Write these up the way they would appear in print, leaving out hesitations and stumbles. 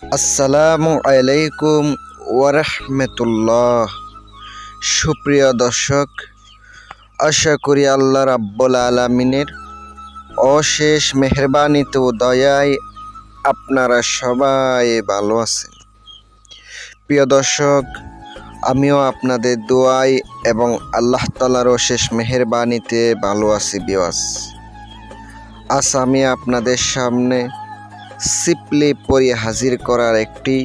আসসালামু আলাইকুম ওয়ারহমতুল্লাহ। সুপ্রিয় দর্শক, আশা করি আল্লাহ রাব্বুল আলামিনের অশেষ মেহেরবানিতে ও দয়ায় আপনারা সবাই ভালো আছেন। প্রিয় দর্শক, আমিও আপনাদের দোয়ায় এবং আল্লাহ তাআলার অশেষ মেহেরবানিতে ভালো আছি। বিওয়াস, আজ আমি আপনাদের সামনে সিপলি পড়ে হাজির করার একটি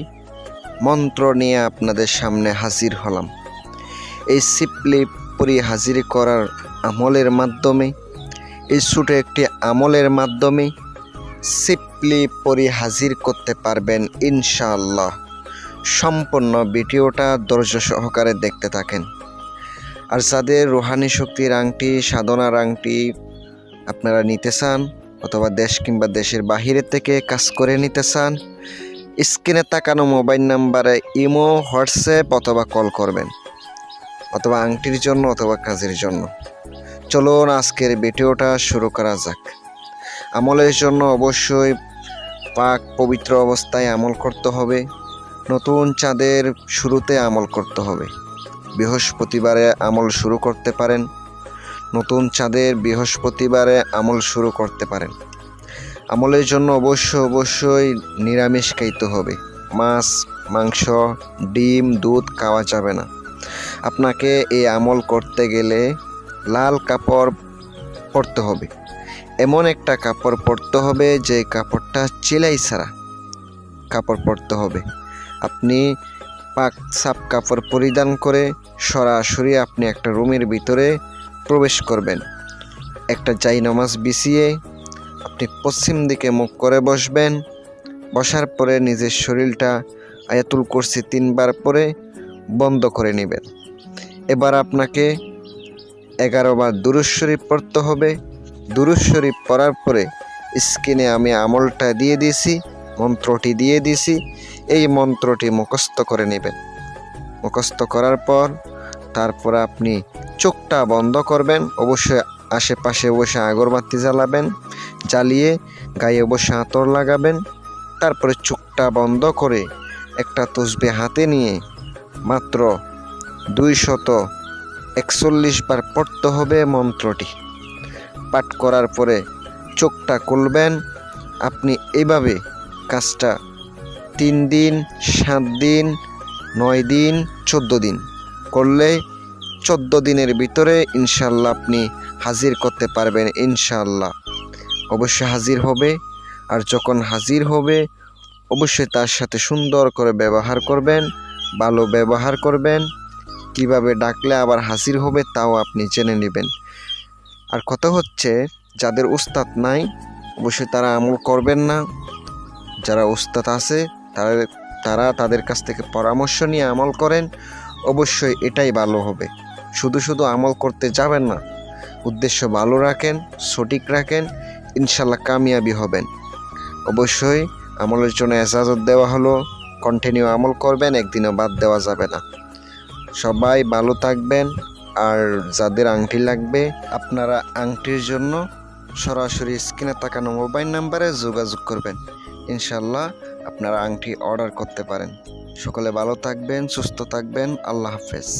মন্ত্র নিয়ে আপনাদের সামনে হাজির হলাম। এই সিপলি পড়ে হাজির করার আমলের মাধ্যমে, এই ছোটো একটি আমলের মাধ্যমে সিপলি পড়ে হাজির করতে পারবেন ইনশাআল্লাহ। সম্পূর্ণ ভিডিওটা ধৈর্য সহকারে দেখতে থাকেন। আর যাদের রুহানি শক্তির আংটি, সাধনার আংটি আপনারা নিতে চান, অথবা দেশ কিংবা দেশের বাহিরে থেকে কাজ করে নিতে চান, স্ক্রিনে তাকানো মোবাইল নাম্বারে ইমো, হোয়াটসঅ্যাপ অথবা কল করবেন, অথবা আংটির জন্য অথবা কাজের জন্য। চলুন আজকের ভিডিওটা শুরু করা যাক। আমলের জন্য অবশ্যই পাক পবিত্র অবস্থায় আমল করতে হবে। নতুন চাঁদের শুরুতে আমল করতে হবে। বৃহস্পতিবারে আমল শুরু করতে পারেন। নতুন বৃহস্পতিবারে আমল শুরু করতে পারেন। আমলের জন্য অবশ্যই নিরামিষ খাইতে হবে। মাছ, মাংস, ডিম, দুধ খাওয়া যাবে না। আপনাকে এই আমল করতে গেলে লাল কাপড় পরতে হবে। এমন একটা কাপড় পরতে হবে যে কাপড়টা চিলাই ছাড়া কাপড় পরতে হবে। আপনি পাক সাপ কাপড় পরিধান করে সরাসরি আপনি একটা রুমের ভিতরে প্রবেশ করবেন। একটা জায়নামাজ বিছিয়ে আপনি পশ্চিম দিকে মুখ করে বসবেন। বসার পরে নিজের শরীরটা আয়াতুল কুরসি 3 বার পরে বন্ধ করে নেবেন। এবার আপনাকে 11 বার দুরূদ শরীফ পড়তে হবে। দুরূদ শরীফ পড়ার পরে স্ক্রিনে আমি আমলটা দিয়ে দিয়েছি, মন্ত্রটি দিয়ে দিয়েছি। এই মন্ত্রটি মুখস্থ করে নেবেন। মুখস্থ করার পর তারপর আপনি চোখটা বন্ধ করবেন। অবশ্যই আশেপাশে বসে আগরবাতি জ্বালাবেন, জ্বালিয়ে গায়ে বসে আতর লাগাবেন। তারপরে চোখটা বন্ধ করে একটা তসবিহ হাতে নিয়ে মাত্র 241 বার পড়তে হবে মন্ত্রটি। পাঠ করার পরে চোখটা খুলবেন। আপনি এইভাবে কাজটা 3 দিন, 7 দিন, 9 দিন, 14 দিন করলে 14 দিনের ভিতরে ইনশাল্লাহ আপনি হাজির করতে পারবেন ইনশাল্লাহ। অবশ্যই হাজির হবে। আর যখন হাজির হবে অবশ্যই তার সাথে সুন্দর করে ব্যবহার করবেন, ভালো ব্যবহার করবেন। কিভাবে ডাকলে আবার হাজির হবে তাও আপনি জেনে নেবেন। আর কথা হচ্ছে, যাদের উস্তাদ নাই অবশ্যই তারা আমল করবেন না। যারা উস্তাদ আছে তারা তাদের কাছ থেকে পরামর্শ নিয়ে আমল করেন। অবশ্যই এটাই ভালো হবে। শুধু আমল করতে যাবেন না। উদ্দেশ্য ভালো রাখেন, সঠিক রাখেন, ইনশাল্লাহ কামিয়াবি হবেন। অবশ্যই আমলের জন্য ইজাজত দেওয়া হলো। কন্টিনিউ আমল করবেন, একদিনও বাদ দেওয়া যাবে না। সবাই ভালো থাকবেন। আর যাদের আংটি লাগবে আপনারা আংটির জন্য সরাসরি স্ক্রিনে তাকানো মোবাইল নাম্বারে যোগাযোগ করবেন। ইনশাল্লাহ আপনারা আংটি অর্ডার করতে পারেন। সকলে ভালো থাকবেন, সুস্থ থাকবেন। আল্লাহ হাফেজ।